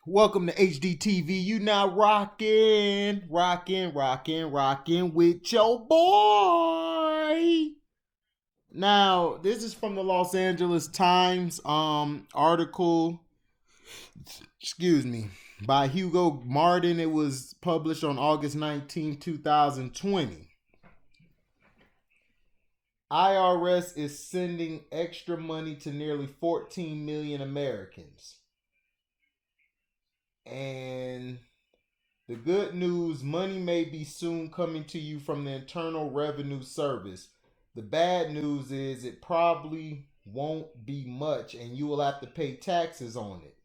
Welcome to HDTV. You now rocking with your boy. Now, this is from the Los Angeles Times article, excuse me, by Hugo Martin. It was published on August 19, 2020. IRS is sending extra money to nearly 14 million Americans. And the good news, money may be soon coming to you from the Internal Revenue Service. The bad news is it probably won't be much and you will have to pay taxes on it.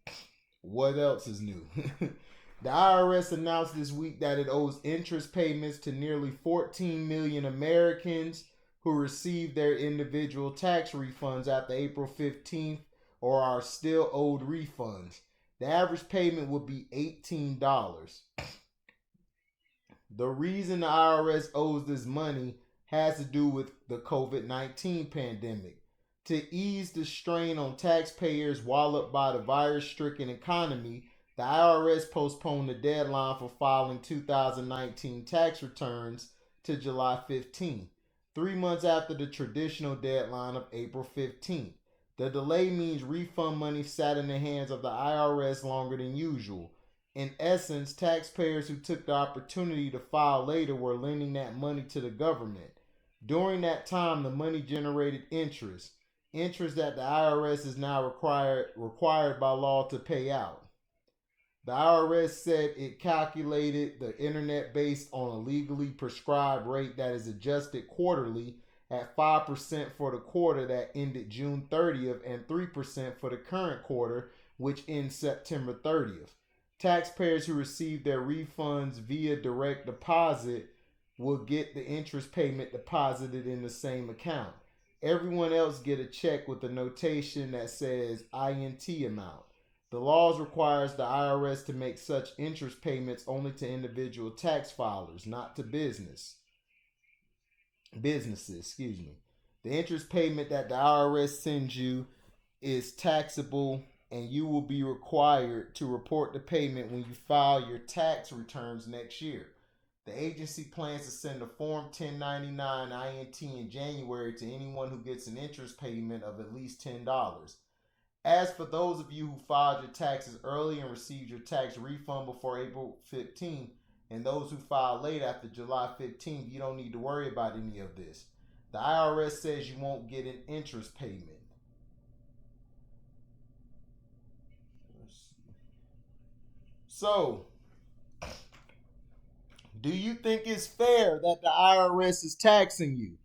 What else is new? The IRS announced this week that it owes interest payments to nearly 14 million Americans who received their individual tax refunds after April 15th or are still owed refunds. The average payment would be $18. The reason the IRS owes this money has to do with the COVID-19 pandemic. To ease the strain on taxpayers walloped by the virus-stricken economy, the IRS postponed the deadline for filing 2019 tax returns to July 15, 3 months after the traditional deadline of April 15. The delay means refund money sat in the hands of the IRS longer than usual. In essence, taxpayers who took the opportunity to file later were lending that money to the government. During that time, the money generated interest that the IRS is now required by law to pay out. The IRS said it calculated the internet based on a legally prescribed rate that is adjusted quarterly at 5% for the quarter that ended June 30th and 3% for the current quarter, which ends September 30th. Taxpayers who receive their refunds via direct deposit will get the interest payment deposited in the same account. Everyone else get a check with a notation that says INT amount. The laws requires the IRS to make such interest payments only to individual tax filers, not to businesses. The interest payment that the IRS sends you is taxable and you will be required to report the payment when you file your tax returns next year. The agency plans to send a Form 1099 INT in January to anyone who gets an interest payment of at least $10. As for those of you who filed your taxes early and received your tax refund before April 15th, and those who filed late after July 15th, you don't need to worry about any of this. The IRS says you won't get an interest payment. So, do you think it's fair that the IRS is taxing you?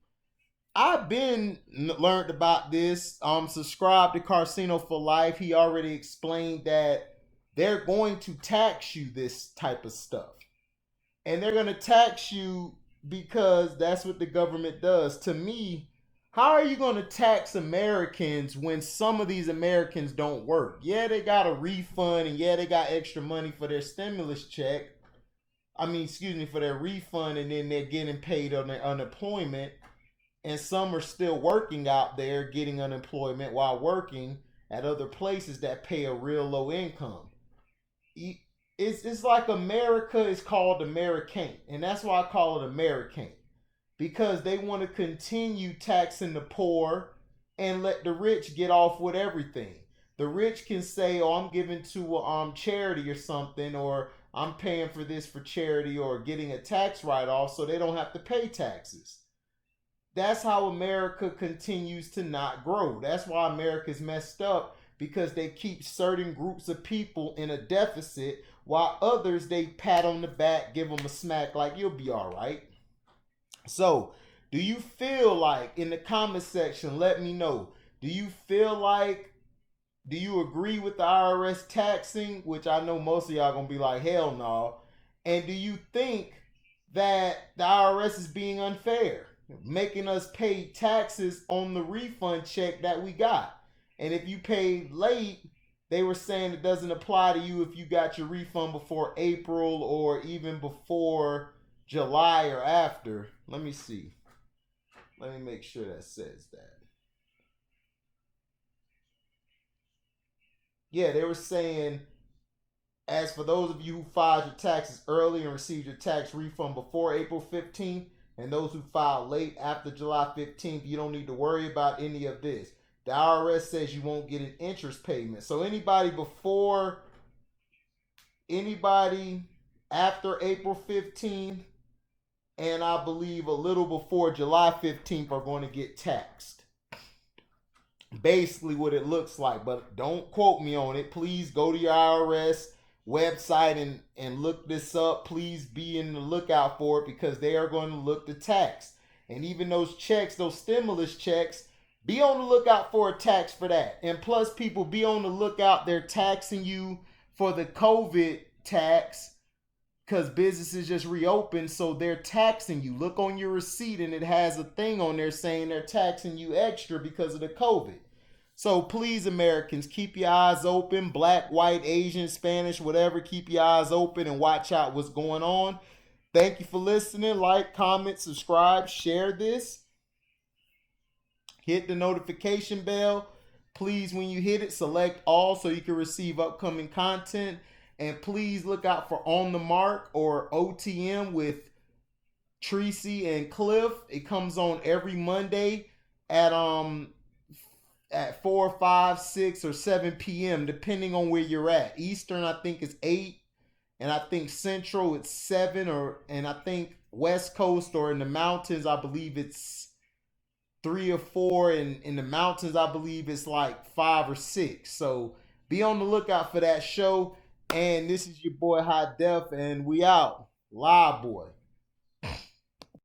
I've been learned about this. Subscribe to Carcino for Life. He already explained that they're going to tax you this type of stuff. And they're going to tax you because that's what the government does. To me, how are you going to tax Americans when some of these Americans don't work? Yeah, they got a refund and yeah, they got extra money for their stimulus check. For their refund, and then they're getting paid on their unemployment. And some are still working out there getting unemployment while working at other places that pay a real low income. It's like America is called AMericant, and that's why I call it AMericant, because they want to continue taxing the poor and let the rich get off with everything. The rich can say, "Oh, I'm giving to a charity or something," or "I'm paying for this for charity," or getting a tax write-off, so they don't have to pay taxes. That's how America continues to not grow. That's why America's messed up, because they keep certain groups of people in a deficit while others they pat on the back, give them a smack like you'll be all right. So, do you feel like, in the comment section, let me know, do you agree with the IRS taxing, which I know most of y'all gonna be like, hell no. And do you think that the IRS is being unfair, making us pay taxes on the refund check that we got? And if you paid late, they were saying it doesn't apply to you if you got your refund before April or even before July or after. Let me see. Let me make sure that says that. Yeah, they were saying As for those of you who filed your taxes early and received your tax refund before April 15th, and those who filed late after July 15th, you don't need to worry about any of this. The IRS says you won't get an interest payment. So anybody after April 15th, and I believe a little before July 15th are going to get taxed. Basically what it looks like, but don't quote me on it. Please go to your IRS website and look this up. Please be in the lookout for it because they are going to look to tax. And even those checks, those stimulus checks, be on the lookout for a tax for that. And plus, people, be on the lookout. They're taxing you for the COVID tax because businesses just reopened, so they're taxing you. Look on your receipt and it has a thing on there saying they're taxing you extra because of the COVID. So please, Americans, keep your eyes open. Black, white, Asian, Spanish, whatever, keep your eyes open and watch out what's going on. Thank you for listening. Like, comment, subscribe, share this. Hit the notification bell. Please, when you hit it, select all so you can receive upcoming content. And please look out for On the Mark or OTM with Tracy and Cliff. It comes on every Monday at 4, 5, 6, or 7 p.m. depending on where you're at. Eastern, I think, is 8, and I think Central it's 7, and I think West Coast or in the mountains, I believe it's 3 or 4, and in the mountains, I believe it's like 5 or 6. So be on the lookout for that show. And this is your boy High Def, and we out. Live boy.